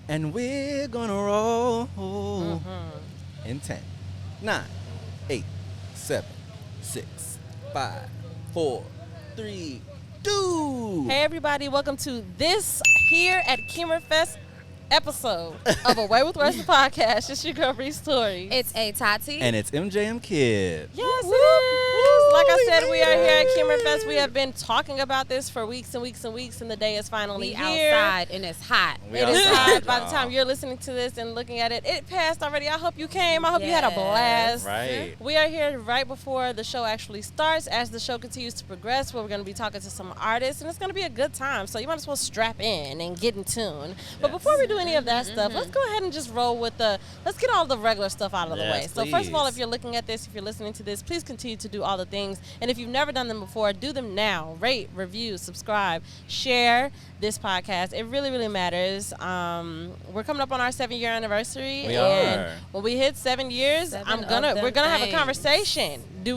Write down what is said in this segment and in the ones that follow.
And we're gonna roll in 10, 9, 8, 7, 6, 5, 4, 3, 2. Hey everybody, welcome to this here at KheemerFest episode of Away with Words the podcast. It's your girl Reese Story. It's A Tati. And it's MJM Kid. Yes, it is. Like I said, we are here at KheemerFest. We have been talking about this for weeks and weeks and weeks, and the day is finally here. Outside, and it's hot. It is hot. By the time you're listening to this and looking at it, it passed already. I hope you came. I hope you had a blast. Right. We are here right before the show actually starts. As the show continues to progress, we're going to be talking to some artists, and it's going to be a good time. So you might as well strap in and get in tune. But before we do any of that stuff, let's go ahead and just roll with let's get all the regular stuff out of the way. So first of all, if you're looking at this, if you're listening to this, please continue to do all the things. And if you've never done them before, do them now. Rate, review, subscribe, share this podcast. It really, really matters. We're coming up on our 7-year anniversary. We and are. when we hit 7 years, we're gonna have a conversation. Do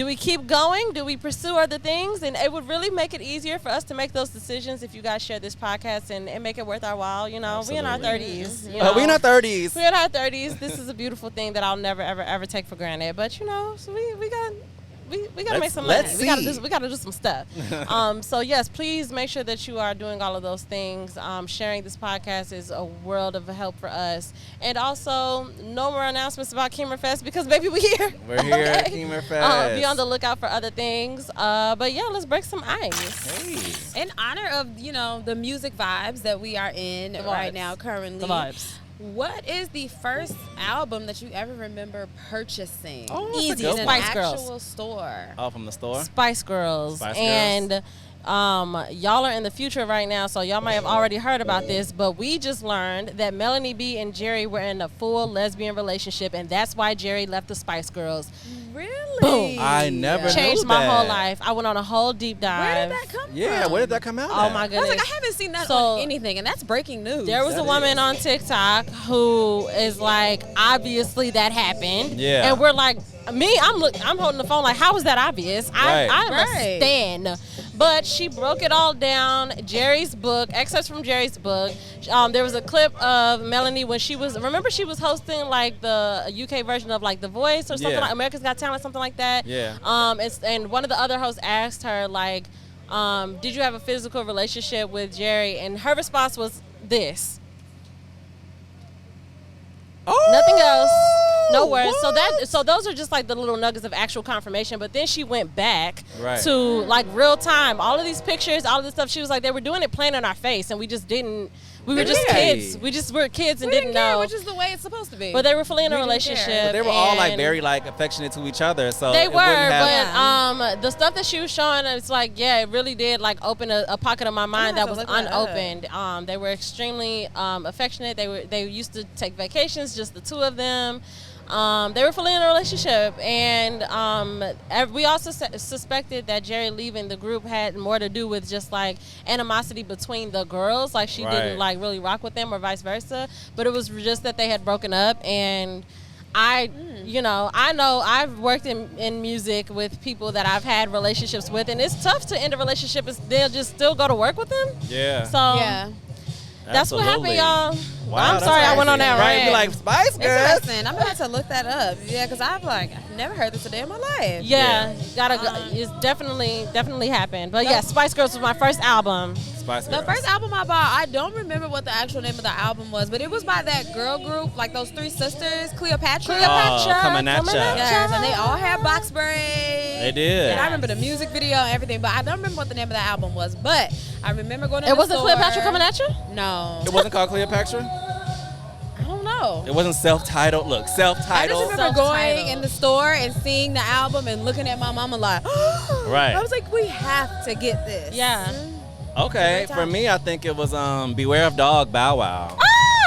we keep going? Do we pursue other things? And it would really make it easier for us to make those decisions if you guys share this podcast and make it worth our while. You know, we in our 30s. You know? We in our 30s. We're in our 30s. This is a beautiful thing that I'll never, ever, ever take for granted. But, you know, so we got to make some money. We got to do some stuff. So, yes, please make sure that you are doing all of those things. Sharing this podcast is a world of help for us. And also, no more announcements about KheemerFest because, baby, we're here. We're here at KheemerFest. Be on the lookout for other things. But, yeah, let's break some ice. Hey. In honor of, the music vibes that we are in right now currently. The vibes. What is the first album that you ever remember purchasing? Oh, that's a Easy. good in an Spice actual Girls. store? Oh, from the store? Spice Girls. Spice Girls. And y'all are in the future right now, so y'all might have already heard about this, but we just learned that Melanie B and Jerry were in a full lesbian relationship, and that's why Jerry left the Spice Girls. Really? Boom. I never Changed knew my that. whole life. I went on a whole deep dive. Where did that come from? Yeah, where did that come out Oh at? my I was goodness. like, I haven't seen that So, on anything, and that's breaking news. There was That a woman is. on TikTok who is like, obviously that happened. Yeah. And we're like, I'm holding the phone like, how is that obvious? I understand. But she broke it all down. Jerry's book, excerpts from Jerry's book. There was a clip of Melanie when she was hosting like the UK version of like The Voice or something like America's Got Talent, something like that. Yeah. And one of the other hosts asked her like, did you have a physical relationship with Jerry? And her response was this. Oh, Nothing else. No words. what? So those are just like the little nuggets of actual confirmation. But then she went back Right. to like real time. All of these pictures, all of this stuff. She was like, they were doing it plain in our face, and we just didn't. We were just Really? kids. We just were kids and We didn't care, know. which is the way it's supposed to be. But they were fully in a We didn't care. relationship. But they were all like and very like affectionate to each other, so They it wouldn't have, but the stuff that she was showing, it's like, yeah, it really did like open a pocket of my mind that have was to look that up. unopened. They were extremely affectionate. They used to take vacations, just the two of them. They were fully in a relationship, and we also suspected that Jerry leaving the group had more to do with just like animosity between the girls, like she didn't like really rock with them or vice versa, but it was just that they had broken up. And I know I've worked in music with people that I've had relationships with, and it's tough to end a relationship and they'll just still go to work with them. Yeah. So yeah. that's what happened, y'all. Wow, I'm that's sorry I went on crazy. that Right, rant. be like Spice Girls. Interesting. I'm about to look that up. Yeah, because I've never heard this a day in my life. Yeah, gotta go. It's definitely happened. But yeah, Spice Girls was my first album. Spice The Girls. first album I bought, I don't remember what the actual name of the album was, but it was by that girl group, like those three sisters, Cleopatra. Coming at ya. Yes, and they all had box braids. They did. And I remember the music video and everything, but I don't remember what the name of the album was. But I remember going to It the wasn't store. Cleopatra Coming at You? No. It wasn't called Cleopatra? I don't know. It wasn't self-titled. Look, I just self-titled. remember going in the store and seeing the album and looking at my mama like, Right. I was like, we have to get this. Yeah. Okay, for me, I think it was Beware of Dog, Bow Wow.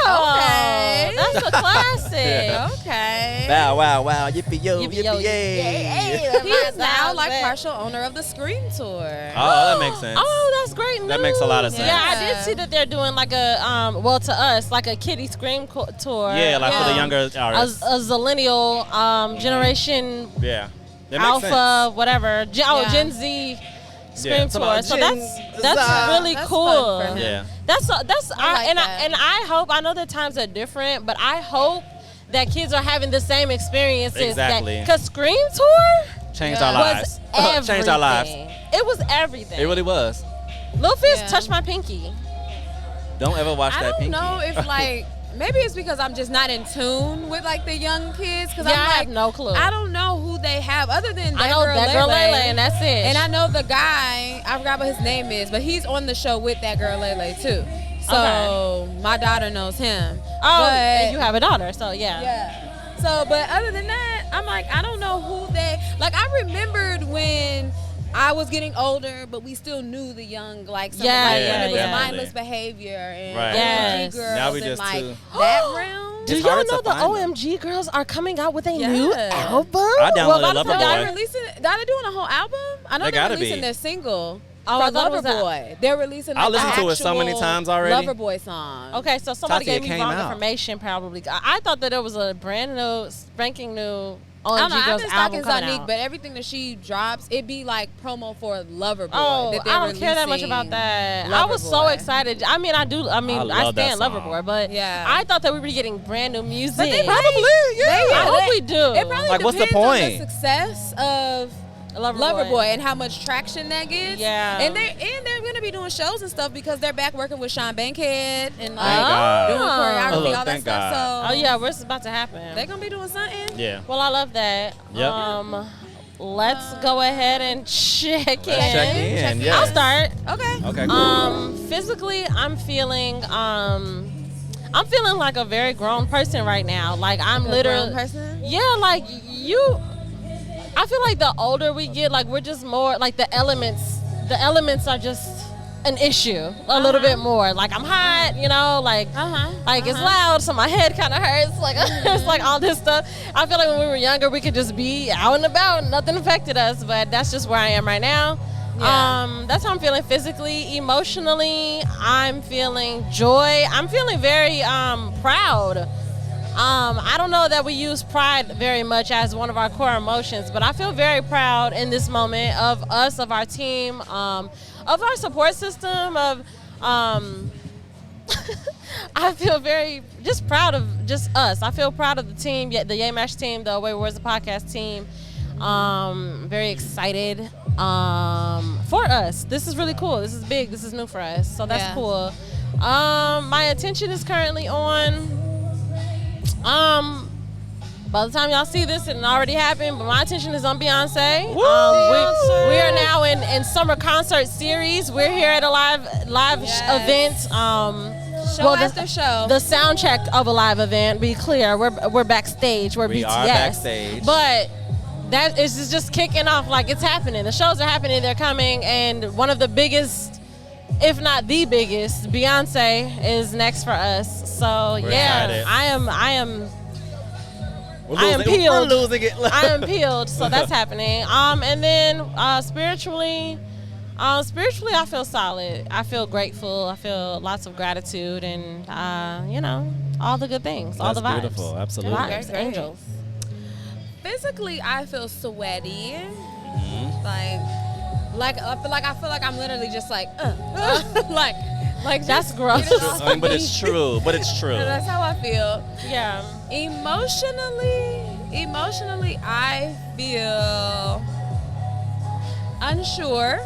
Oh, Okay. that's a classic. Yeah. Okay. Bow Wow, wow, yippee yo, Yippee yippee yo, yay. He is now like partial owner of the Scream Tour. Oh, that makes sense. Oh, that's great news. That makes a lot of sense. Yeah, I did see that they're doing like a, well, to us, like a kiddie Scream tour. Yeah, like for the younger artists. A zillennial generation Yeah. That makes alpha, sense. whatever. Yeah. Gen Z Scream tour. So that's really That's cool. fun for him. Yeah. That's I like that. and I hope, I know that times are different, but I hope that kids are having the same experiences. Exactly. Because Scream Tour Changed Yeah. our was lives. everything. Changed our lives. It was everything. It really was. Lil Fizz Yeah. touched my pinky. Don't ever watch I that don't pinky. know if like maybe it's because I'm just not in tune with like the young kids. Because Yeah, I'm I like, have no clue. I don't know who they have other than I know that girl Lele, and that's it. And I know the guy, I forgot what his name is, but he's on the show with that girl Lele too. So my daughter knows him. Oh, but, and you have a daughter, so yeah. So, but other than that, I'm like, I don't know who they, like I remembered when I was getting older, but we still knew the young, like, some Yeah, like, yeah, when it was yeah. mindless behavior and Right. Yes. OMG girls Now we and just like too- that realm. Do It's y'all hard to know the find them. OMG girls are coming out with a Yeah. new album? I downloaded well, Lover Are Boy. they releasing? Are they doing a whole album? I know They they're gotta releasing be. their single. Oh, I for thought it was Loverboy. They're releasing. I like, listened the to it so many actual times already. Loverboy song. Okay, so somebody Tati, it gave me came wrong out. information probably. I thought that it was a brand new, spanking new I don't know. OMG I've Girls been album stalking coming Zanique, out. but everything that she drops, it be like promo for Loverboy. Oh, that they're I don't care that much about releasing that. I was so Loverboy. excited. I mean, I love that stand song. Loverboy, but Yeah. I thought that we were getting brand new music. But they Probably, yeah. I hope we do. It probably Like, what's the depends on point? the success of Loverboy and how much traction that gets. Yeah. And they're gonna be doing shows and stuff because they're back working with Sean Bankhead and like Thank God. doing Oh, choreography, look, all that thank stuff. God. So Oh yeah, where's about to happen? they're gonna be doing something. Yeah. Well, I love that. Yep. Let's go ahead and check Let's check in. Check in. Yeah. I'll start. Okay. Okay, cool. Physically, I'm feeling like a very grown person right now. Like I'm A literally grown person? Yeah, like I feel like the older we get, like we're just more like the elements are just an issue a little bit more. Like I'm hot, like it's loud, so my head kind of hurts. Like it's like all this stuff. I feel like when we were younger, we could just be out and about, and nothing affected us. But that's just where I am right now. Yeah. That's how I'm feeling physically. Emotionally, I'm feeling joy. I'm feeling very proud. I don't know that we use pride very much as one of our core emotions, but I feel very proud in this moment of us, of our team, of our support system, of I feel very just proud of just us. I feel proud of the team, the Yamash team, the Way Where's the Podcast team. Very excited for us. This is really cool. This is big. This is new for us. So that's Yeah. cool. My attention is currently on by the time y'all see this, it already happened, but my attention is on Beyonce. We are now in summer concert series. We're here at a live event. Show after show. The soundtrack of a live event. Be clear, we're backstage. We're We BTS. are backstage. But that is just kicking off. Like it's happening. The shows are happening. They're coming, and one of the biggest, if not the biggest, Beyonce is next for us. So We're yeah, excited. I am We're I am losing it. peeled. We're losing it. I am peeled. So that's happening. And then spiritually, I feel solid. I feel grateful. I feel lots of gratitude, and all the good things, all That's the vibes. beautiful. Absolutely. Vibes, Great. angels. Physically, I feel sweaty. Mm-hmm. I feel like I'm literally just like like That's just gross. get it off But me. it's true. But it's true. That's how I feel. Yeah. Emotionally, I feel unsure.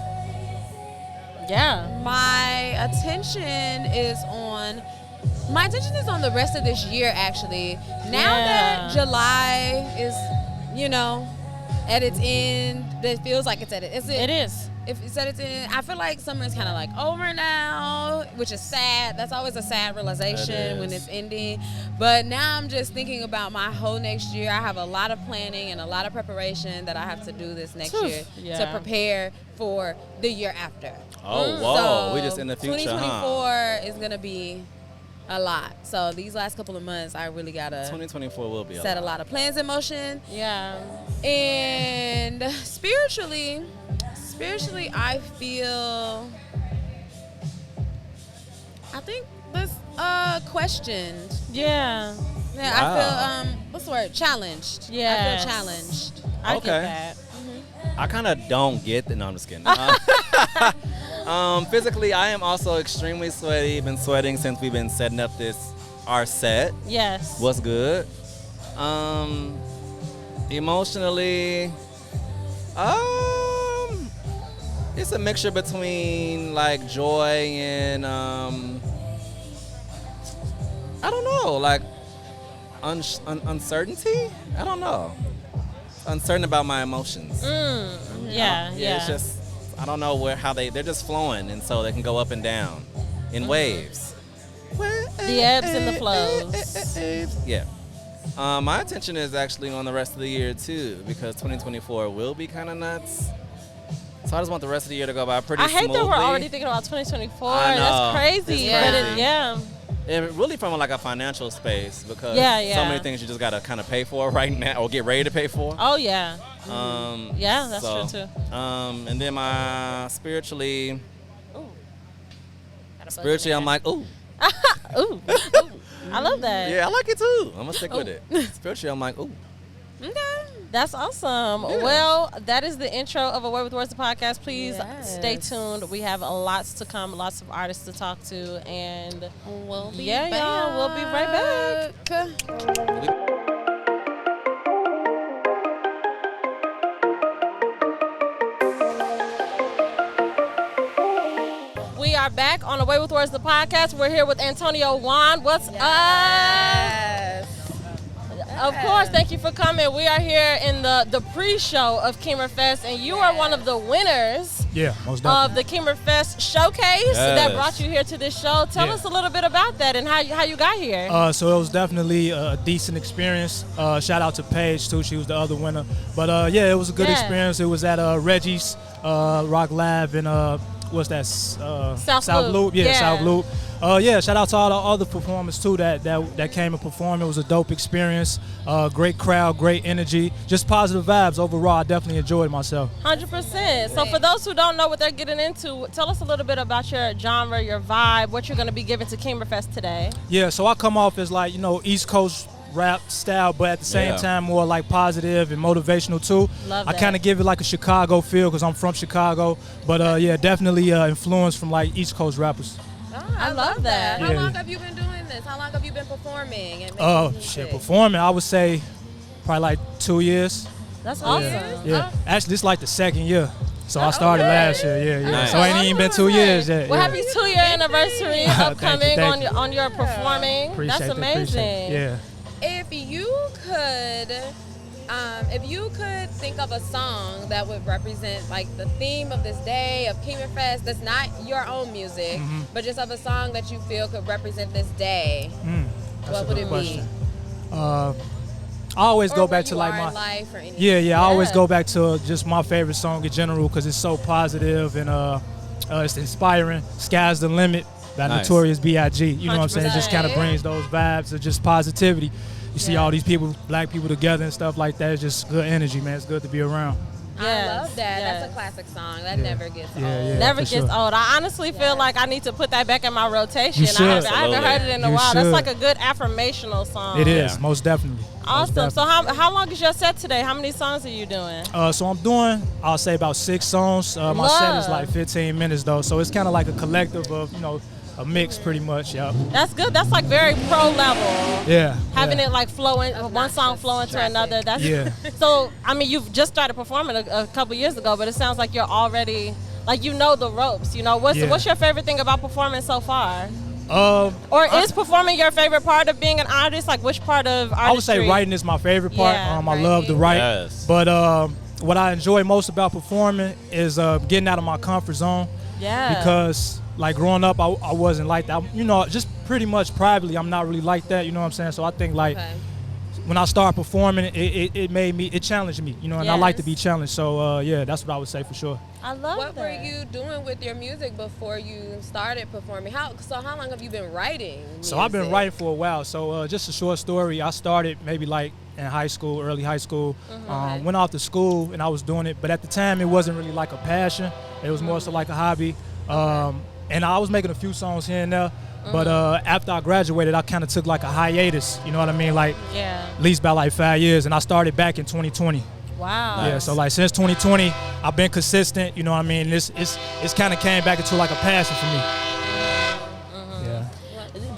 Yeah. My attention is on the rest of this year, actually. Now that July is, at its end, it feels like it's at it. It is. If it's at its end, I feel like summer is kind of like over now, which is sad. That's always a sad realization when it's ending. But now I'm just thinking about my whole next year. I have a lot of planning and a lot of preparation that I have to do this next year to Yeah. prepare for the year after. Oh, whoa. So We just in the future, 2024 is going to be a lot. So these last couple of months, I really got to 2024 will be set a lot of plans in motion. Yeah. And spiritually, I feel, I think this questioned. Yeah. Yeah, Wow. I feel what's the word? Challenged. Yes. I feel challenged. I Okay. get that. I kind of don't get the. No, I'm just kidding. Physically, I am also extremely sweaty. Been sweating since we've been setting up our set. Yes. What's good? Emotionally, it's a mixture between like joy and I don't know, like uncertainty. I don't know. Uncertain about my emotions. Yeah. It's just I don't know they're just flowing, and so they can go up and down in waves. The ebbs and the flows. Yeah. My attention is actually on the rest of the year too, because 2024 will be kind of nuts. So I just want the rest of the year to go by pretty smoothly. I hate that we're already thinking about 2024. I know. That's crazy. Yeah. And really from like a financial space, because Yeah. so many things you just gotta kind of pay for right now, or get ready to pay for. Oh yeah. Yeah, that's so, true too. And then my spiritually, Ooh. I'm like, ooh. Ooh. I love that. Yeah, I like it too. I'm gonna stick with it. Spiritually, I'm like, ooh. Okay. That's awesome. Yeah. Well, that is the intro of A Word with Words, the podcast. Please stay Yes. tuned. We have lots to come, lots of artists to talk to, and We'll be yeah, back. y'all, we'll be right back. We are back on A Way with Words, the podcast. We're here with Antonio Juan. What's up? Yes. Of course, thank you for coming. We are here in the pre-show of KheemerFest, and you are one of the winners Yeah, most definitely. of the KheemerFest showcase that brought you here to this show. Tell Yeah. us a little bit about that and how you got here. So it was definitely a decent experience. Shout out to Paige too; she was the other winner. But yeah, it was a good experience. It was at Reggie's Rock Lab in what's that? South Loop. Yeah, Yeah. South Loop. Yeah, shout out to all the other performers too that came and performed. It was a dope experience. Great crowd, great energy, just positive vibes overall. I definitely enjoyed myself. 100%. So for those who don't know what they're getting into, tell us a little bit about your genre, your vibe, what you're going to be giving to KheemerFest today. Yeah, so I come off as like, East Coast rap style, but at the same time more like positive and motivational too. Love I that. kind of give it like a Chicago feel because I'm from Chicago, but yeah, definitely influence from like East Coast rappers. I love that. How Yeah. long have you been doing this? How long have you been performing? And Oh making shit, music? performing, I would say probably like 2 years. That's awesome. Yeah, actually this is like the second year. So I Oh, started okay. last year, yeah. Nice. So it ain't even been 2 years yet. Well, yeah. happy 2-year anniversary upcoming Thank you. on your performing. Appreciate That's that, amazing. appreciate it. Yeah. If you could think of a song that would represent like the theme of this day of KheemerFest, that's not your own music, but just of a song that you feel could represent this day, That's what a would good it question. be? I always Or go where back to you like are my in life or anything. Yeah, I always Yeah. go back to just my favorite song in general because it's so positive and it's inspiring. Sky's the Limit by Nice. Notorious B.I.G. You know what I'm saying? It just kind of 100%. brings those vibes of just positivity. You see Yeah. all these people, black people together and stuff like that. It's just good energy, man. It's good to be around. I Yes, love that. yes. That's a classic song. That Yeah. never gets Yeah, old. yeah. Never for gets sure. old. I honestly feel like I need to put that back in my rotation. You should. I haven't heard it in a You while. That's should. like a good affirmational song. It is, Yeah. most definitely. Most Awesome. So definitely. how long is your set today? How many songs are you doing? So I'm doing, I'll say about 6 songs. My set is like 15 minutes though, so it's kind of like a collective of, a mix pretty much, yeah. That's good. That's like very pro level. Yeah. Having yeah. it like flowing, Of one not song just flowing to traffic. another. That's Yeah. So I mean, you've just started performing a couple years ago, but it sounds like you're already like you know the ropes. What's Yeah. what's your favorite thing about performing so far? Um, Or is performing your favorite part of being an artist? Like which part of artistry? I would say writing is my favorite part. Yeah, I love to writing. write. Yes. But what I enjoy most about performing is getting out of my comfort zone. Yeah. Because like growing up, I wasn't like that. Just pretty much privately, I'm not really like that. You know what I'm saying? So I think like Okay. when I started performing, it challenged me. And I like to Yes. be challenged. So yeah, that's what I would say for sure. I love What that. were you doing with your music before you started performing? How long have you been writing music? So I've been writing for a while. So just a short story. I started maybe like in high school, early high school. Okay. Went off to school and I was doing it, but at the time it wasn't really like a passion. It was more so like a hobby. And I was making a few songs here and there. But after I graduated, I kind of took like a hiatus. You know what I mean? Like Yeah. at least about like 5 years. And I started back in 2020. Wow. Yeah, so like since 2020, I've been consistent. You know what I mean? It's kind of came back into like a passion for me. Yeah.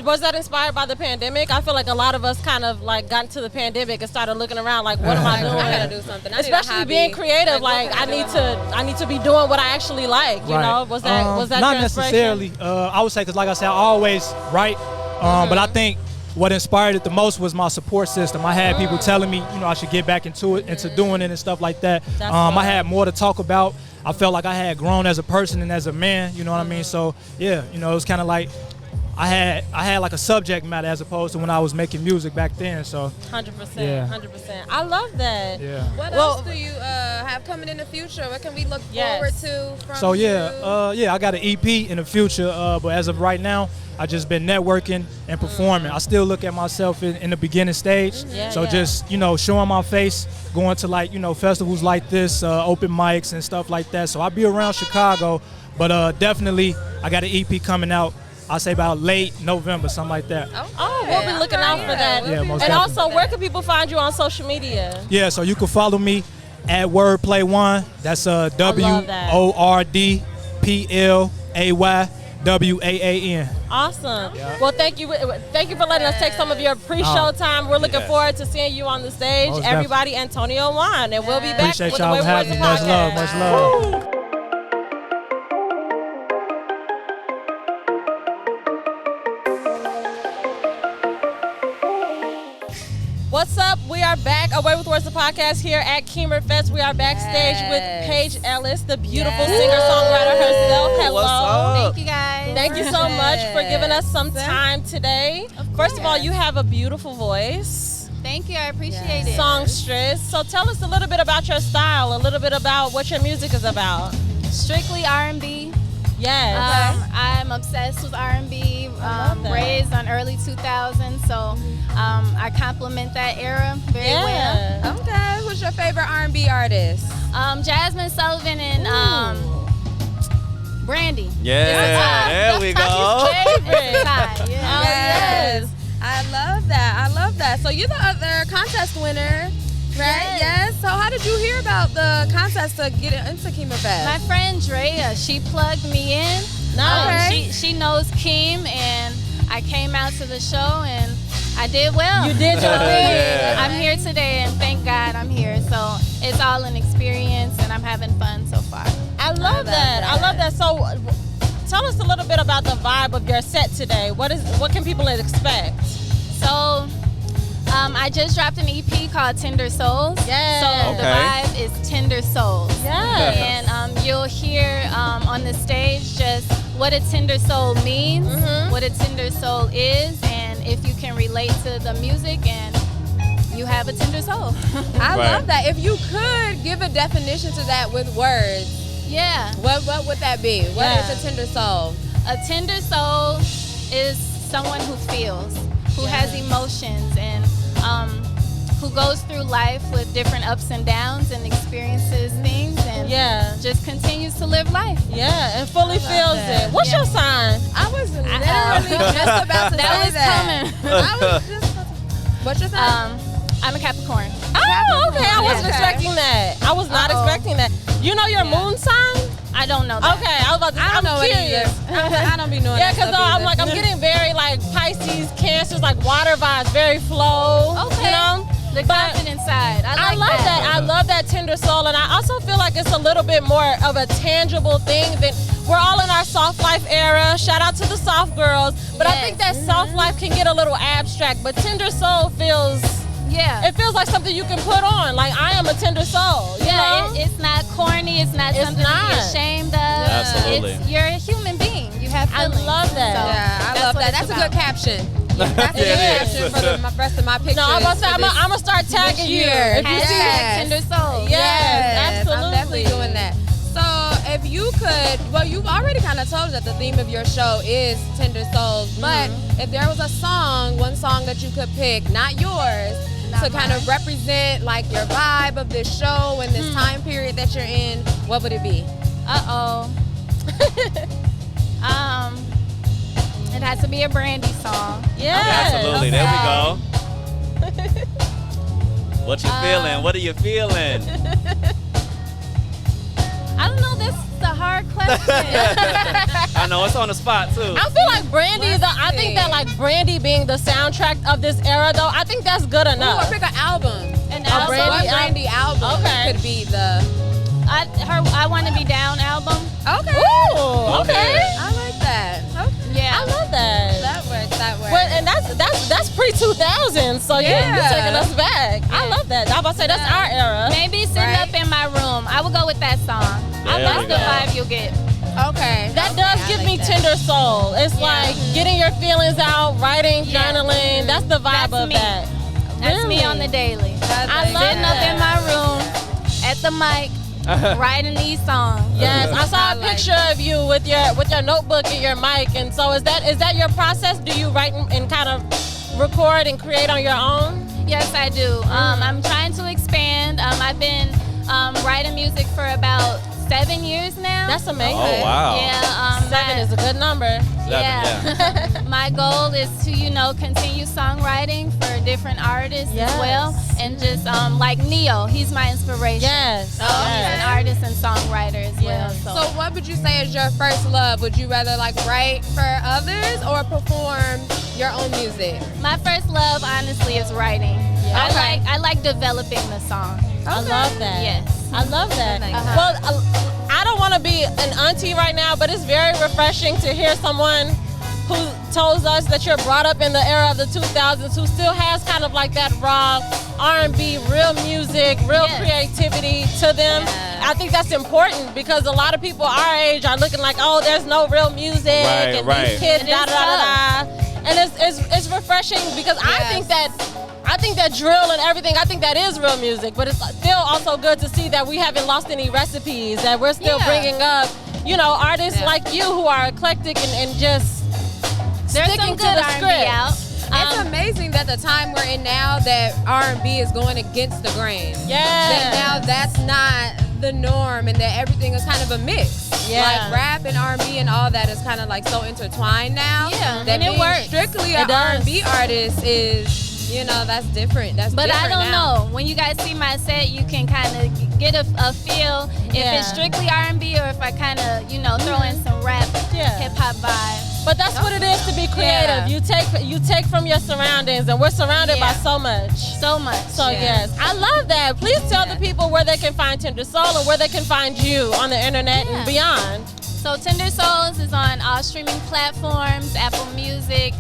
Was that inspired by the pandemic? I feel like a lot of us kind of like got into the pandemic and started looking around like, what am I doing? I gotta do something. I need a Especially hobby. being creative, like what I can need to be doing what I actually like. You know, was that not your necessarily? I would say because like I said, I always write, but I think what inspired it the most was my support system. I had people telling me, you know, I should get back into doing it and stuff like that. I had more to talk about. I felt like I had grown as a person and as a man. You know what I mean? So yeah, you know, it was kind of like. I had like a subject matter as opposed to when I was making music back then. So 100%, yeah. 100%. I love that. Yeah. What else do you have coming in the future? What can we look forward to from So you? yeah, I got an EP in the future, but as of right now, I just been networking and performing. I still look at myself in the beginning stage. Just, you know, showing my face, going to like, you know, festivals like this, open mics and stuff like that. So I'll be around Chicago, but definitely I got an EP coming out. I'll say about late November, something like that. Oh, we'll be looking out for that. Yeah, most and definitely. also, where can people find you on social media? Yeah, so you can follow me at Wordplay1. That's WORDPLAYWAAN. Awesome. Well, thank you for letting us take some of your pre-show time. We're looking forward to seeing you on the stage. Most Everybody, Antonio Juan, and we'll be back Appreciate with y'all the for Way having me. Words Much love, much love. What's up? We are back. Away with Words, the podcast here at KheemerFest. We are backstage with Paige Ellis, the beautiful singer-songwriter herself. Hello. What's up? Thank you guys. Thank you so much for giving us some time today. First of all, you have a beautiful voice. Thank you. I appreciate it. Songstress. So tell us a little bit about your style, a little bit about what your music is about. Strictly R&B. Yes. I'm obsessed with R&B. Raised on early 2000s, so I compliment that era very well. Okay. Who's your favorite R&B artist? Jasmine Sullivan and Brandy. Yeah, there we go. Favorite. Yeah. Yes. I love that. I love that. So you're the other contest winner, right? Yes. So how did you hear about the contest to get into KheemerFest? My friend Drea, she plugged me in. Nice. She knows Keem, and I came out to the show and I did well. You did your thing. I'm here today, and thank God I'm here. So it's all an experience, and I'm having fun so far. I love that. I love that. So tell us a little bit about the vibe of your set today. What can people expect? So I just dropped an EP called Tender Souls. Yes. So the vibe is Tender Souls. Yes. And you'll hear on the stage just what a tender soul means, what a tender soul is, and if you can relate to the music, and you have a tender soul. I love that. If you could give a definition to that with words, what would that be? What is a tender soul? A tender soul is someone who feels, who has emotions, and who goes through life with different ups and downs and experiences things, and just continues to live life. Yeah, and fully feels it. What's your sign? I was literally just about to say that. Coming. I was just what's your sign? I'm a Capricorn. Oh, okay. I wasn't expecting that. I was not expecting that. You know your moon sign? I don't know that. Okay, I was about to say, I don't know curious. it either. I don't be knowing Yeah, that because stuff I'm either. like, I'm getting very like Pisces, Cancers, like water vibes, very flow. Okay. You know? The confident side. I love that. I love that tender soul, and I also feel like it's a little bit more of a tangible thing than we're all in our soft life era. Shout out to the soft girls, but I think that soft life can get a little abstract. But tender soul feels, it feels like something you can put on. Like I am a tender soul. You know? It's not corny. It's not something to be ashamed of. Absolutely. You're a human being. You have feelings. I love that. So I love that. That's a good caption. That's a good caption for the rest of my pictures. No, I'm gonna start tagging you. If you see Tender soul. Yes, absolutely. I'm definitely doing that. So if you could, well, you've already kind of told us that the theme of your show is Tender Souls, but if there was a song, one song that you could pick, not yours, to kind of represent like your vibe of this show and this time period that you're in, what would it be? It has to be a Brandy song. Yeah. Absolutely. There we go. What you feeling? What are you feeling? I don't know. That's a hard question. I know it's on the spot too. I feel like Brandy. I think that like Brandy being the soundtrack of this era, though. I think that's good Ooh, what or pick an album. An A album. Brandy What Brandy album Okay. could be the. Her I Want to Be Down album. Okay. Ooh, okay. I like that. Okay. Yeah. I love that. That works. That works. Well, and that's pre-2000, so you're taking us back. I love that. I was about to say that's our era. Maybe Sitting Up in My Room. I would go with that song. That's the vibe you'll get. Okay. That does give me tender soul. It's like getting your feelings out, writing, journaling. That's the vibe That's of me. that. That's Really? me on the daily. I love Sitting up that. in my room at the mic, writing these songs. Yes, I saw I a like picture of you with your notebook and your mic, and so is that your process? Do you write and kind of record and create on your own? Yes, I do. I'm trying to expand. I've been writing music for about 7 years now. That's amazing. Oh wow. Yeah. 7 is a good number. Yeah. My goal is to, continue songwriting for different artists Yes. as well. And just like Neo, he's my inspiration. Yes. He's an artist and songwriter as well. Yes. So what would you say is your first love? Would you rather like write for others or perform your own music? My first love, honestly, is writing. Yeah. I like developing the song. I love that. Yes. I love that. Uh-huh. Well, I don't want to be an auntie right now, but it's very refreshing to hear someone who tells us that you're brought up in the era of the 2000s, who still has kind of like that raw R&B, real music, real creativity to them. Yeah. I think that's important because a lot of people our age are looking like, oh, there's no real music, and these kids, It is da da da da. And it's refreshing because I think that drill and everything, I think that is real music, but it's still also good to see that we haven't lost any recipes, that we're still bringing up, artists like you who are eclectic and just There's sticking some to good the R&B script. out. It's amazing that the time we're in now that R&B is going against the grain. That now that's not the norm and that everything is kind of a mix. Yeah. Like rap and R&B and all that is kind of like so intertwined now. Yeah, That and it being works. strictly It an does. R&B artist is, that's different. That's But I different don't now. know. When you guys see my set, you can kind of get a feel if it's strictly R&B or if I kind of, throw in some rap, hip hop vibe. But that's what it is to be creative. Yeah. You take from your surroundings, and we're surrounded by so much. So much. So yes, I love that. Please tell the people where they can find Tender Soul and where they can find you on the internet and beyond. So Tender Souls is on all streaming platforms, Apple Music,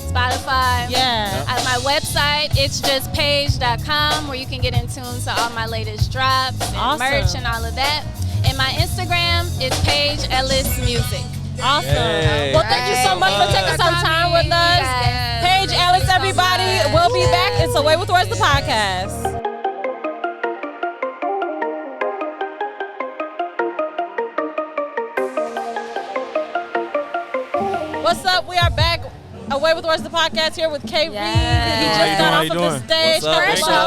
Spotify. Yeah. At my website, it's just page.com where you can get in tune to all my latest drops and merch and all of that. And my Instagram is Paige Ellis Music. Awesome. Yay. Well, thank you so much for taking some time with us. Yes. Paige Ellis, everybody. We'll be back. It's Away with Words, the podcast. What's up? We are back. Away with Words, the podcast here with K. Reed. He just got off of the stage. What's up? Fresh What's off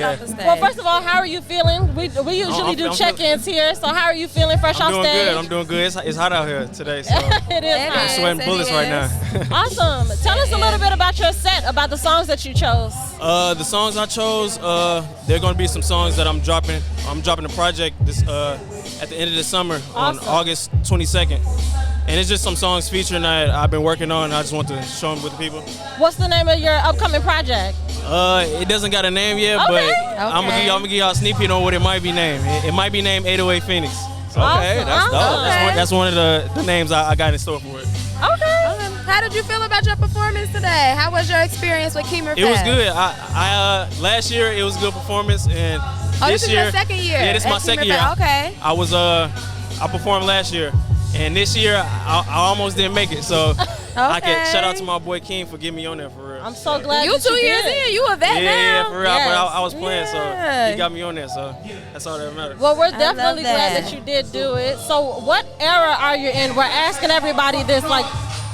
up? the stage. Well, first of all, how are you feeling? We usually do check-ins here, so how are you feeling fresh off stage? I'm doing good. It's hot out here today, so It is It hot. is. sweating bullets right now. Awesome. Tell us a little bit about your set, about the songs that you chose. The songs I chose, there are going to be some songs that I'm dropping. I'm dropping the project this at the end of the summer on Awesome. August 22nd. And it's just some songs featuring that I've been working on. I just want to show them with the people. What's the name of your upcoming project? It doesn't got a name yet, Okay. but I'm gonna give y'all a sneak peek on what it might be named. It might be named 808 Phoenix. So Okay, that's dope. that's one of the names I got in store for it. Okay. How did you feel about your performance today? How was your experience with KheemerFest? It was good. I last year it was a good performance, and This is year your second year. Yeah, this is my at second KheemerFest. year. Okay. I performed last year, and this year I almost didn't make it. So I can shout out to my boy King for getting me on there for real. I'm so glad You that 2 you years did. in, you a vet now. Yeah, for real. Yes. I was playing, Yeah. so he got me on there. So that's all that matters. Well, we're definitely love glad that. that you did do it. So what era are you in? We're asking everybody this, like,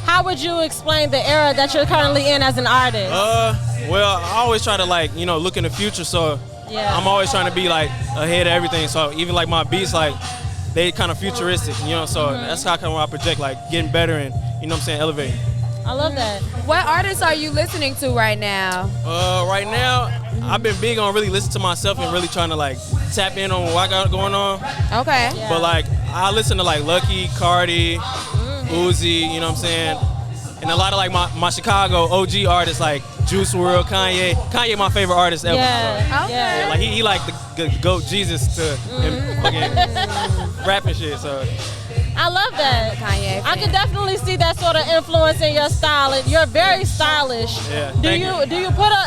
how would you explain the era that you're currently in as an artist? Well, I always try to look in the future. So Yeah. I'm always trying to be like ahead of everything. So even like my beats, like they kind of futuristic, So that's how I project, like getting better and elevating. I love that. What artists are you listening to right now? Right now, I've been big on really listening to myself and really trying to like tap in on what I got going on. Okay. Yeah. But like I listen to like Lucky, Cardi, Uzi, you know what I'm saying? And a lot of like my Chicago OG artists like Juice WRLD, Kanye. Kanye my favorite artist ever. Yeah. Okay. Yeah, like he like the GOAT Jesus to him fucking rapping shit. So I love that. Kanye I fan. can definitely see that sort of influence in your style. And you're very stylish. Yeah, Do thank you you.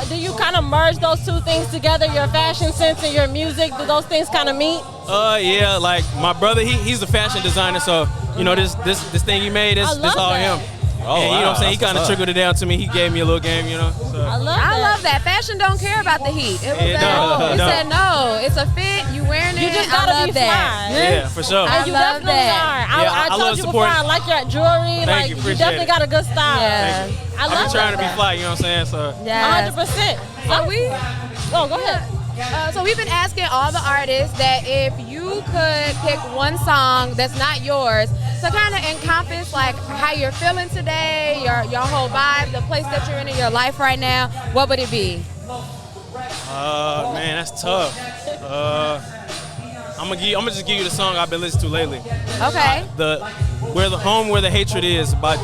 do you kind of merge those two things together? Your fashion sense and your music. Do those things kind of meet? yeah, like my brother, he's a fashion designer, so you know this thing he made, I this love all that. him. Oh, And you know what I'm saying? He that's kind of what's up. trickled it down to me. He gave me a little game, you know. So. I love I that. love that. Fashion don't care about the heat. It was It don't. he said no. It's a fit. You wearing it. You just I gotta love be that. fly. Yeah, for sure. I And you love definitely that. are. Yeah, I I told love you before, supporting- I like your jewelry. Thank Like you, you appreciate definitely it. got a good style. Yeah. Thank you. I I've love been trying to be that. fly, you know what I'm saying? So Yes. 100%. So we. Oh, go ahead. So we've been asking all the artists that if you could pick one song that's not yours to kind of encompass like how you're feeling today, your whole vibe, the place that you're in your life right now, what would it be? man, that's tough. I'm gonna just give you the song I've been listening to lately. Okay. Where the Hatred Is by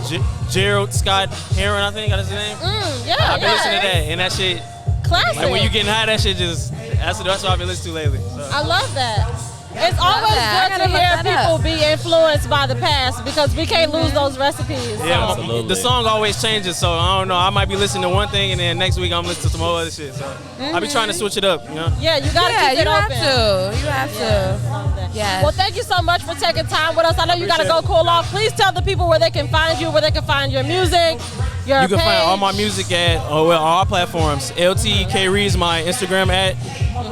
Gerald Scott Heron, I think that's his name. Yeah, I've been yeah. listening to that, and that shit. Classic. Like when you getting high, that shit that's what I've been listening to lately. So. I love that. It's always that. I good gotta to look hear that people up. be influenced by the past because we can't lose those recipes. Yeah, Absolutely. the song always changes, so I don't know. I might be listening to one thing, and then next week I'm listening to some more other shit. So I be trying to switch it up, you know. Yeah, you gotta Yeah, keep you it have open. to. You have to. Love that. Yes. Well, thank you so much for taking time with us. I know you gotta go Appreciate cool off. Please tell the people where they can find you, where they can find your music, your You can find all my page. music at all platforms. LTK Reed's my Instagram at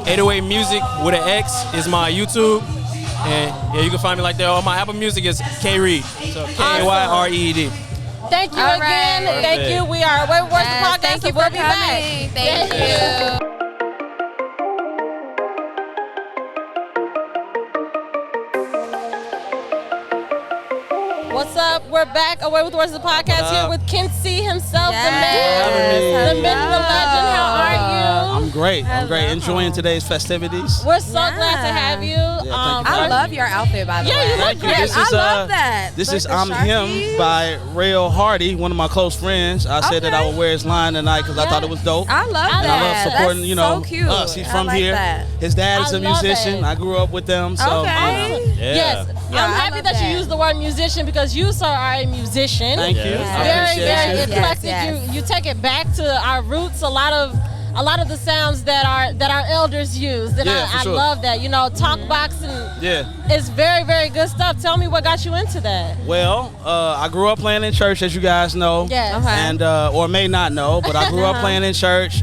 808 Music with an X is my YouTube. And yeah, you can find me like that. All my Apple Music is K Reed. So KAYREED. Thank you All again. right. Thank you. We are Wait, Where's the Yes, podcast? thank you and we'll for be coming. back. Thank you. What's up? We're back. Away with the Words of the podcast here with Kinsey himself, Yes. the man, the myth, the legend. How are you? I'm great. I'm great. Enjoying today's festivities. We're so glad to have you. thank you. I love your outfit, by the Yeah, way. you look Thank you. great. This I is love that. This Like is the I'm Sharpies. Him by Rail Hardy, one of my close friends. I said that I Okay. would wear his line tonight because I thought it was dope. I love And And that. I love supporting, That's you know, so cute. us. He's I from like here. that. His dad is I a love musician. it. I grew up with them. So Okay. Yeah. Yes. Yeah, I'm I happy love that you that. use the word musician because you, sir, are a musician. thank you. Yes. I Very, appreciate very you. Yes, eclectic. yes. You take it back to our roots. A lot of the sounds that our elders used. And Yeah, for I sure. love that. You know, talk box and Yeah. it's very, very good stuff. Tell me what got you into that. Well, I grew up playing in church, as you guys know. Yes. Okay. And or may not know, but I grew up playing in church.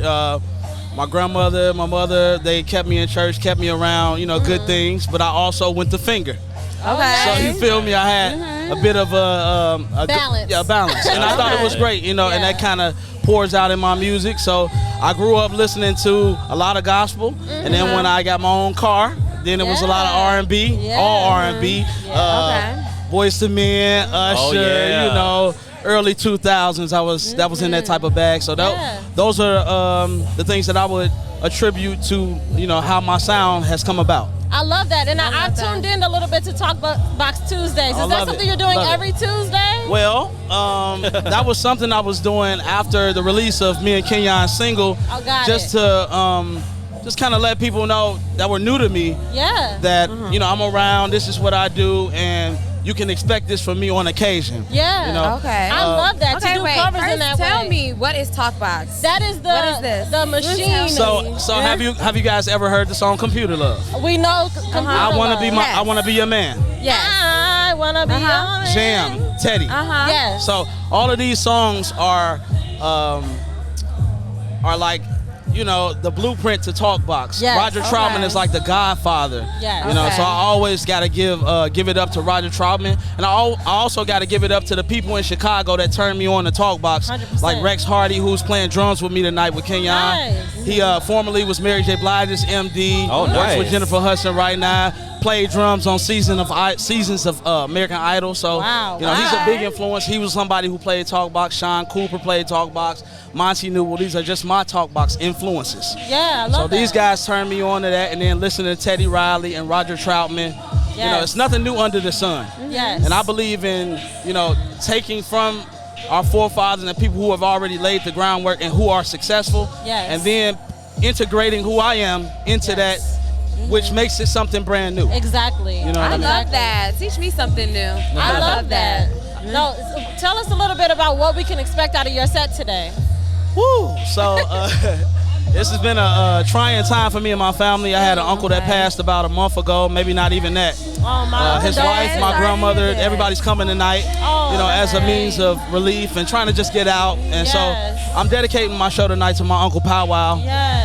My grandmother, my mother, they kept me in church, kept me around, you know, good things. But I also went to finger. Okay. So you feel me? I had a bit of a Balance. Yeah, balance, and I thought it was great, you know, and Yeah. that kind of pours out in my music. So I grew up listening to a lot of gospel, and then when I got my own car, then it was a lot of Yeah. R&B, Yeah. all R&B, Okay. Boys to Men, Usher, yeah. you know. Early 2000s, that was in that type of bag. So Yeah. those are the things that I would attribute to, you know, how my sound has come about. I love that. And I love that. tuned in a little bit to Talk Box Tuesdays. I Is that love something it. you're doing Love it. every Tuesday? Well, that was something I was doing after the release of me and Kenyon's single, Oh, got just it. to just kind of let people know that were new to me Yeah. that you know I'm around. This is what I do, and you can expect this from me on occasion. Yeah. You know? Okay. I love that. Okay, to do wait. covers First, in that tell way. me, what is Talkbox? That is the What is this? the machine. So have you guys ever heard the song Computer Love? We know computer I want to be love. I want to be your man. Yes. I wanna be Uh-huh. your man. Jam, Teddy. Uh-huh. Yes. So all of these songs are like, you know, the blueprint to Talkbox. Yes, Roger Troutman okay. is like the godfather. Yes. You know, Okay. so I always got to give it up to Roger Troutman, and I also got to give it up to the people in Chicago that turned me on to Talkbox, 100%. like Rex Hardy, who's playing drums with me tonight with Kenyon. Nice. He formerly was Mary J. Blige's MD. Oh, Works nice. with Jennifer Hudson right now. played drums on seasons of American Idol. So Wow. you know, he's a big influence. He was somebody who played talk box. Sean Cooper played talk box. Monty Newell. These are just my talk box influences. Yeah, I love So that. these guys turned me on to that, and then listening to Teddy Riley and Roger Troutman. You know, it's nothing new under the sun. Yes. And I believe in, you know, taking from our forefathers and the people who have already laid the groundwork and who are successful, and then integrating who I am into that, which makes it something brand new. Exactly. You know what I mean? love that. Teach me something new. I love that. No, tell us a little bit about what we can expect out of your set today. Woo! So this has been a trying time for me and my family. I had an uncle that passed about a month ago, maybe not even that. Oh my! His wife, my grandmother, everybody's coming tonight. You know, as a means of relief and trying to just get out. And so I'm dedicating my show tonight to my Uncle Powwow,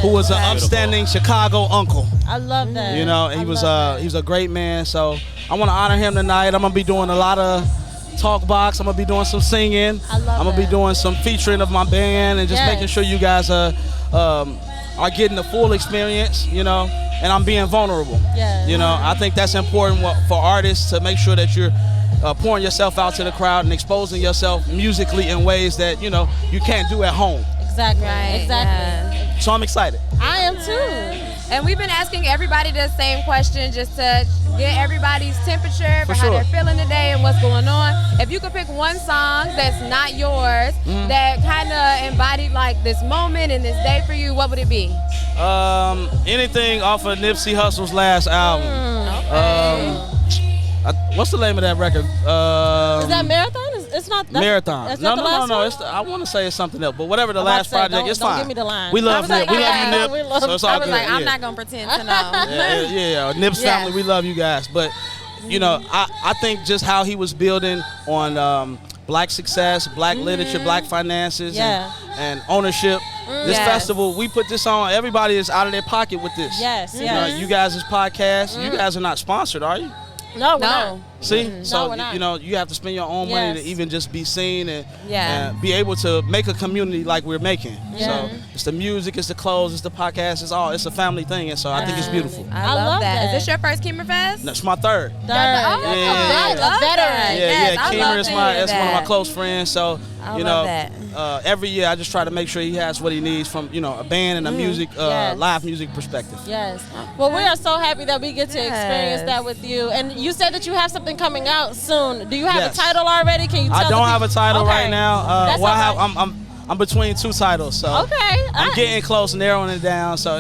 who was an upstanding Chicago uncle. I love that. You know, and he was a great man. So I want to honor him tonight. I'm gonna be doing a lot of talk box. I'm gonna be doing some singing. I'm gonna be doing some featuring of my band and just making sure you guys are getting the full experience. You know, and I'm being vulnerable. You know, I think that's important for artists to make sure that you're pouring yourself out to the crowd and exposing yourself musically in ways that, you know, you can't do at home. Exactly. Exactly. So I'm excited. I am too. And we've been asking everybody the same question just to get everybody's temperature for how they're feeling today and what's going on. If you could pick one song that's not yours that kind of embodied like this moment and this day for you, what would it be? Anything off of Nipsey Hussle's last album. What's the name of that record? Is that Marathon? It's not Marathon. That's No. not the last one? I want to say it's something else, but whatever the I'm about last to say, project, it's don't fine. give me the line. We love I was Nip. like, We love yeah, you, we Nip. love- So it's all I was good. like, I'm Yeah. not gonna pretend to know. Yeah. Nip's family, we love you guys. But you know, I think just how he was building on black success, black literature, black finances, and ownership. This festival, we put this on. Everybody is out of their pocket with this. You know, you guys' podcast. You guys are not sponsored, are you? No, we're not. See, No, so we're not. you know you have to spend your own money to even just be seen and Yeah. be able to make a community like we're making. Yeah. So it's the music, it's the clothes, it's the podcast, it's a family thing, and so I think it's beautiful. I love that. that. Is this your first KheemerFest? That's my third. Third. Oh, Yeah. I love veteran. that. Yes, I Kheemer love is to my hear that's one of my that. close friends. So I you love know, that. every year I just try to make sure he has what he needs from a band and a music live music perspective. Yes. Well, we are so happy that we get to experience that with you. And you said that you have something coming out soon. Do you have a title already? Can you tell I don't have a title Okay. right now. That's Well, okay. I'm between two titles, so I'm getting close, narrowing it down. So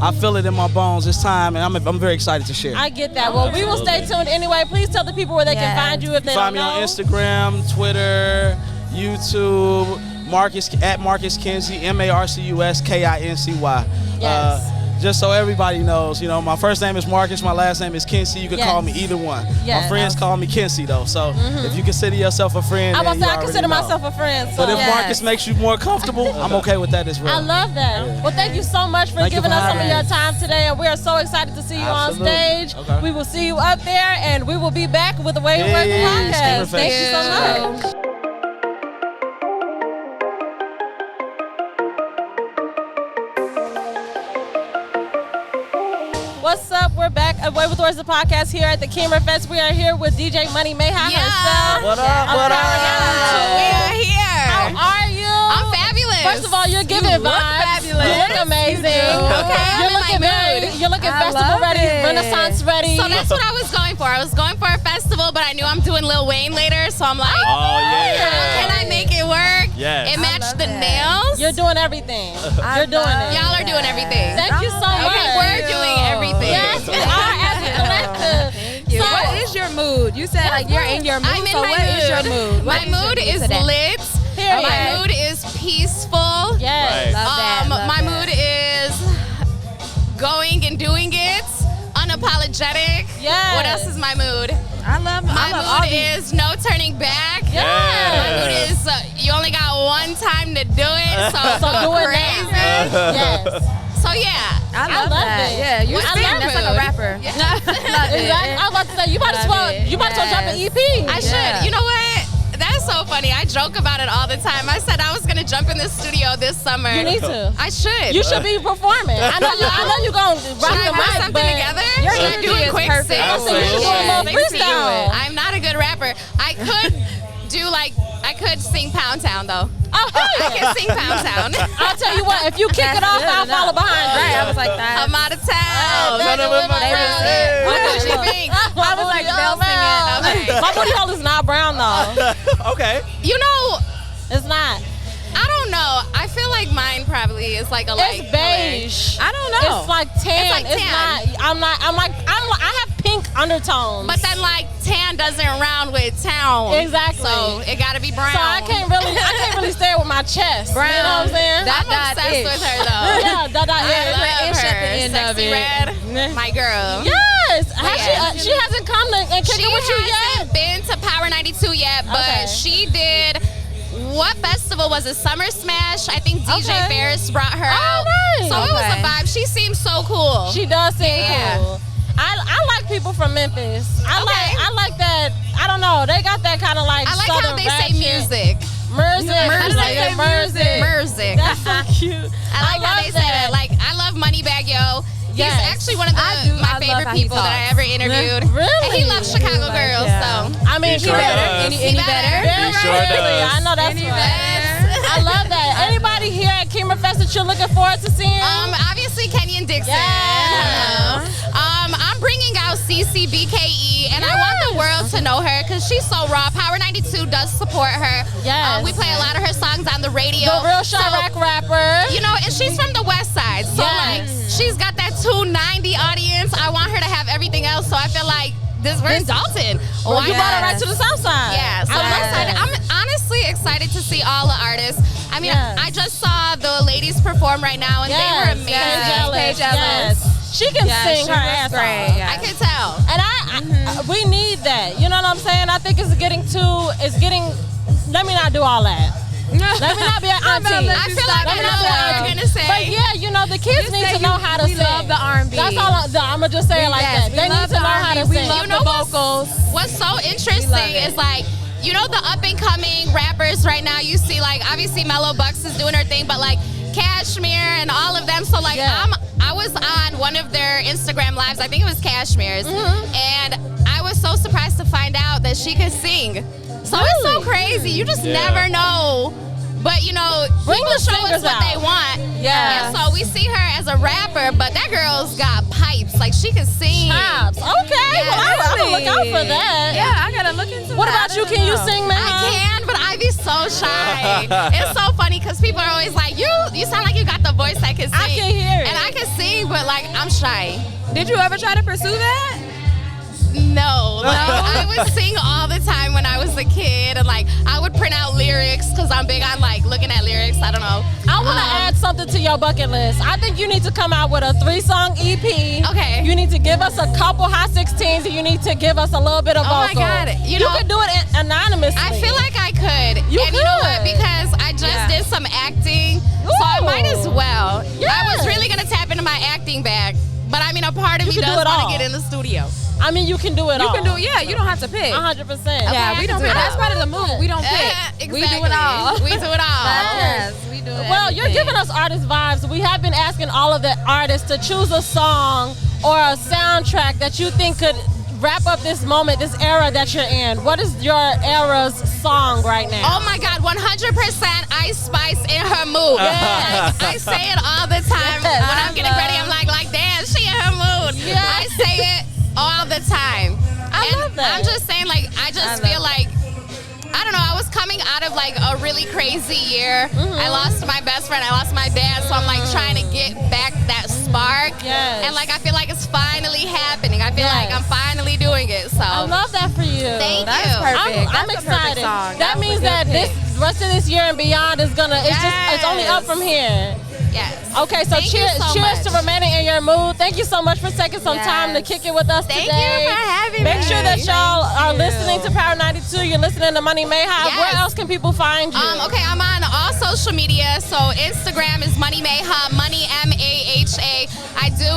I feel it in my bones. It's time, and I'm very excited to share. I get that. Well, we will stay tuned anyway. Please tell the people where they can find you if they Find don't me know. on Instagram, Twitter, YouTube, Marcus Kinsey, MarcusKincy. Yes. Just so everybody knows, my first name is Marcus, my last name is Kinsey. You can call me either one. Yes. My friends call me Kinsey though, so if you consider yourself a friend, I was then say you I already consider know. myself a friend. So. But if Marcus makes you more comfortable, I'm okay with that as well. I love that. Well, thank you so much for Thank you giving for us some of having your me. time today, and we are so excited to see you Absolutely. on stage. Okay. We will see you up there, and we will be back with the Way You Work Peace. podcast. KheemerFest. Thank you so much. What's up? We're back at Way with Words, the podcast here at the KheemerFest. We are here with DJ Money Mayhem herself. What up? What up? We are here. How are you? I'm fabulous. First of all, you're giving You look vibes. fabulous. You look amazing. Okay, I'm You're in my looking mood. You're looking I festival love ready, it. Renaissance ready. So that's what I was going for. I was going for a festival, but I knew I'm doing Lil Wayne later, so I'm like, how can I make it work? Yes. It matched the that. nails. You're doing everything. You're doing it. Y'all are doing everything. Thank you so much. Okay, we're doing everything. Yes, we are as a collective. So, So, what is your mood? You said like you're in your mood. I'm in so my what mood. is your mood? My What your mood is today? lit. Period. My mood is peaceful. yes. Love that, love My that. mood is going and doing it. Unapologetic. Yes. What else is my mood? I love My all mood these. is no turning back. Yes. My mood is you only got one time to do it, so do it crazy. now. Yes. So yeah, I love love that. it. Yeah, you What's spitting. your That's like a mood? rapper. Love it. Exactly. I was about to say, you might as Love well it. you might as well drop an EP. I should. You know what? That's so funny. I joke about it all the time. I said I was gonna jump in the studio this summer. You need to. I should. You should be performing. I know you're gonna rock the mic, something but together. Your Should I do energy a is quick perfect. sing? I think you should do a little freestyle. I'm not a good rapper. I could sing Pound Town though. Oh, hell I yeah. can sing Pound Town. I'll tell you what, if you kick it off, I'll follow behind you. Right, I was like that. I'm out of town. Hey, What you think? I was like, they'll sing it. Okay. My booty hole is not brown though. Okay. You know, It's not. I don't know. I feel like mine probably is like a light It's beige. I don't know. It's like tan. It's like tan. I have pink undertones. But then like tan doesn't round with town. Exactly. So it gotta be brown. So I can't really stay with my chest. Brown. You know what I'm saying? I'm obsessed with her though. Yeah, that I is. love ish her. at the end of Sexy it. Red, my girl. Yes. Yeah. She hasn't come and kicked She it with you yet. hasn't been to Power 92 yet, but Okay. she did. What festival was it? Summer Smash. I think DJ Okay. Ferris brought her out. nice. So it was a Okay. vibe. She seems so cool. She does seem Yeah. cool. I like people from Memphis. I Okay. like that. I don't know. They got that kind of like I like how southern they say ratchet. music. Music. How do they say Music. Music. That's so cute. I like how love they say that. Like, I love Moneybagg Yo. He's Yes. actually one of I love my how favorite he people that I talks. ever interviewed. Really? And he loves Chicago Like, girls, yeah. so. I mean, He sure does. Any better? Very He sure rarely. does. I know that's Any right. better? I love that. Anybody here at KheemerFest that you're looking forward to seeing? Obviously Kenyon Dixon. Yes. I'm bringing out CCBKE, and I want the world to know her because she's so raw. Power 92 does support her. Yes. We play a lot of her songs on the radio. The real Chirac rapper. You know, and she's from the West Side, so Yes. like she's got that 290 audience. I want her to have everything else, so I feel like we're in Dalton. Well, you brought her right Yes. to the South Side. Yeah, so I'm excited. I'm honestly excited to see all the artists. I mean, Yes. I just saw the ladies perform right now, and they were amazing. Paige Ellis. Ellis. Yes. She can sing she her was ass great, off. yeah. I could tell. And we need that. You know what I'm saying? I think it's getting. Let me not do all that. Let me not be an auntie. I feel like Let I me know not be what an you're auntie. gonna say. But yeah, you know, the kids Just need say to know how to we sing. love the R&B. That's all. I'm gonna just say it like Yes, that. we They need love to the know how to R&B. sing. We love You know the what's- vocals. What's so We love interesting it. is like, you know, the up and coming rappers right now. You see, like, obviously Mellow Bucks is doing her thing, but like Cashmere and all of them. So like, Yeah. I was on one of their Instagram lives. I think it was Cashmere's, and I was so surprised to find out that she could sing. So it's so crazy. You just never know. But you know, Bring people the show us singers what out. they want. Yeah. And so we see her as a rapper, but that girl's got pipes. Like she can sing. Chops. Okay. Yeah, Well, I'm gonna look out for that. Yeah, I gotta look into What that. about you? Can you sing, man? I can, but I be so shy. It's so funny because people are always like, you sound like you got the voice that can sing. I can hear it. And I can sing, but like I'm shy. Did you ever try to pursue that? No, like, I would sing all the time when I was a kid, and like I would print out lyrics because I'm big on like looking at lyrics. I don't know. I want to add something to your bucket list. I think you need to come out with a 3-song EP. Okay. You need to give us a couple hot 16s, and you need to give us a little bit of Oh my vocal. God. You You know- could do it anonymously. I feel like I could. You and you know what? could. Because I just did some acting, so I might as well. Yes. I was really gonna tap into my acting bag, but I mean, a part of You me can do does it want all. to get in the studio. I mean, you can do it all. You can do it. Yeah, you don't have to pick. 100%. Yeah, I we can don't do pick. it That's all. part of the move. We don't pick. Exactly. We do it all. We do it all. Yes, we do it. Well, you're giving us artist vibes. We have been asking all of the artists to choose a song or a soundtrack that you think could wrap up this moment, this era that you're in. What is your era's song right now? Oh my God, 100% Ice Spice in her mood. Yes. I say it all the time. Yes. When I'm getting ready, I'm like, damn, she in her mood. Yes. I say it all the time. I And love that. I'm just saying, like, I just feel like, I don't know, I was coming out of like a really crazy year. Mm-hmm. I lost my best friend, I lost my dad, so I'm like trying to get back that spark. Yes. And like I feel like it's finally happening. I feel like I'm finally doing it. So I love that for you. Thank That you. is perfect. I'm That's a perfect excited. song. That was means a good that pick. this rest of this year and beyond is gonna. It's only up from here. Yes. Okay, so Thank you cheers, so cheers to much. remaining in your mood. Thank you so much for taking some time to Yes. kick it with us Thank today. you for having Make me. sure that y'all are you. listening to Power 92. You're listening to Money Mayhem. Where Yes. else can people find you? Okay, I'm on all social media. So Instagram is Money Mayhem, Money MAHA. I do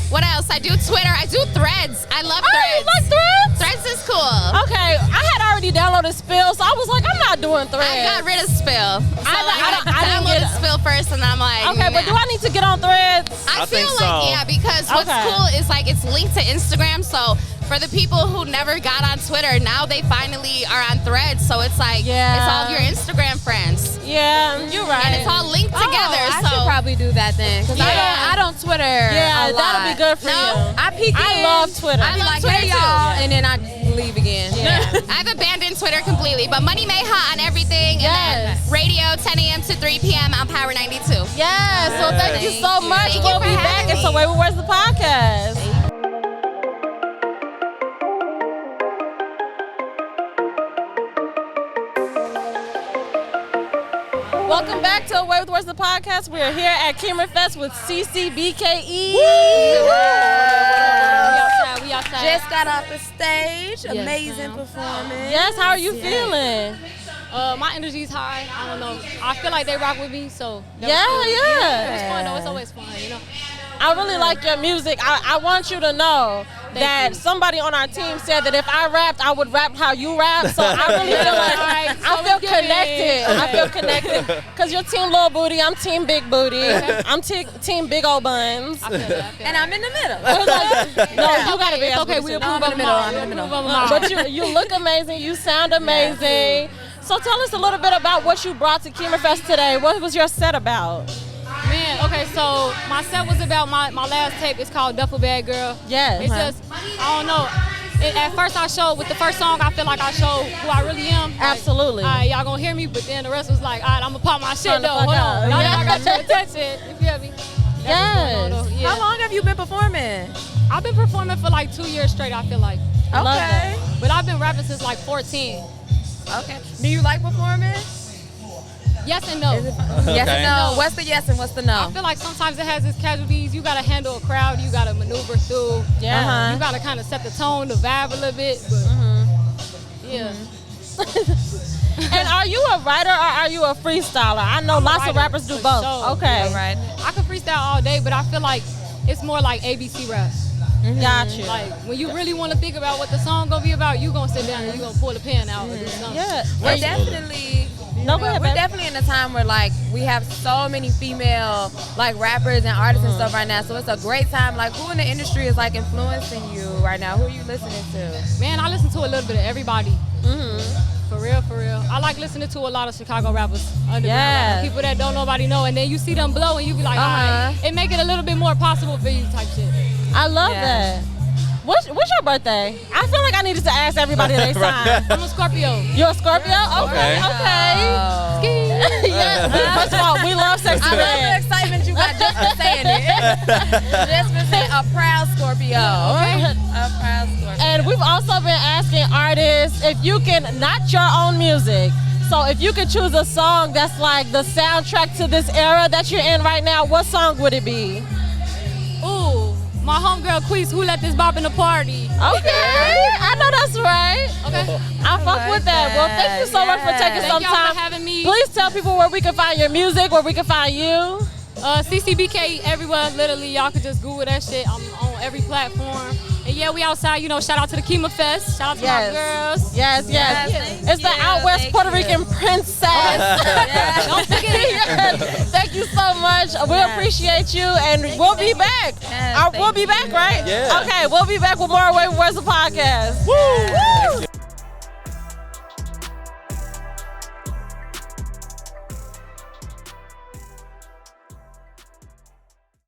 what else? I do Twitter. I do Threads. I love Oh, Threads. you like Threads? Threads is cool. Okay, I had already downloaded downloaded Spill, so I was like, I'm not doing Threads. I got rid of Spill. So I downloaded Spill first, and I'm like, okay, but do I need to get on Threads? I feel think like, so. yeah, because what's cool is like it's linked to Instagram, so for the people who never got on Twitter, now they finally are on Threads, so it's like, it's all of your Instagram friends. Yeah, you're right. And it's all linked together, I so. should probably do that then, because I don't Twitter Yeah, a lot. that'll be good for you. I peek in. I love Twitter. I be love like, Twitter hey, too. y'all, and then I leave again. Yeah. I've abandoned Twitter completely, but Money May Hot on everything, and then radio 10 a.m. to 3 p.m. on Power 92. Yes, so thank you so much. Thank you We'll for be back. having It's me. The Way We Where's the Podcast. Welcome back to Away with Words the Podcast. We are here at KheemerFest with CCBKE. We outside. Just got off the stage. Amazing performance. Yes, how are you feeling? My energy's high. I don't know. I feel like they rock with me, so. Yeah. It's fun though. It's always fun, you know. I really like your music. I want you to know that somebody on our team said that if I rapped, I would rap how you rap. So I really feel like I feel connected. I feel connected because you're Team Little Booty. I'm Team Big Booty. I'm Team Big Old Buns. And I'm in the middle. No, you gotta be. It's okay. We approve of them all. But you look amazing. You sound amazing. So tell us a little bit about what you brought to KheemerFest today. What was your set about? Man, okay, so my set was about my last tape. It's called Duffel Bag Girl. Yes. It's just, I don't know. At first I showed, with the first song, I feel like I showed who I really am. Like, Absolutely. all right, y'all gonna hear me, but then the rest was like, all right, I'm gonna pop my shit Turn the though. fuck Hold up. on. Now Yeah. that I got your attention, you feel me? That's what's going on, though. Yeah. How long have you been performing? I've been performing for like 2 years straight, I feel like. Love that. But I've been rapping since like 14. Okay. Do you like performing? Yes and no. Yes and no. What's the yes and what's the no? I feel like sometimes it has its casualties. You gotta handle a crowd. You gotta maneuver through. Yeah. You gotta kind of set the tone, the vibe a little bit. But yeah. And are you a writer or are you a freestyler? I know lots of writer, rappers do for both. sure. Okay. All right. I can freestyle all day, but I feel like it's more like ABC rap. Got you. Like when you really want to think about what the song gonna be about, you gonna sit down and you gonna pull a pen out and do something. Yeah. We're definitely No, go ahead, we're babe. definitely in a time where like we have so many female like rappers and artists and stuff right now. So it's a great time. Like who in the industry is like influencing you right now? Who are you listening to? Man, I listen to a little bit of everybody. For real, for real. I like listening to a lot of Chicago rappers. Yeah. People that don't nobody know, and then you see them blow, and you be like, all right, it make it a little bit more possible for you, type shit. I love that. What's your birthday? I feel like I needed to ask everybody their sign. I'm a Scorpio. You're a Scorpio? Okay. Yeah. First of all, we love sexy I love the red. excitement you got just for saying it. Just for saying a proud Scorpio. A proud Scorpio. And we've also been asking artists if you can, not your own music, so if you could choose a song that's like the soundtrack to this era that you're in right now, what song would it be? Ooh, my homegirl Queez, Who Let This Bop in the Party. Okay, I know that's right. Okay. I fuck with that. Well, thank you so much for taking some Thank y'all time. for having me. Please tell people where we can find your music, where we can find you. CCBK everywhere, literally. Y'all can just Google that shit. I'm on every platform. And yeah, we outside, you know, shout out to the KheemerFest. Shout out to my girls. Yes. It's the Out West Puerto Rican princess. Don't forget it. Thank you so much. We appreciate you, and we'll be back. We'll be back, right? Yeah. Okay, we'll be back with more Where's the Podcast.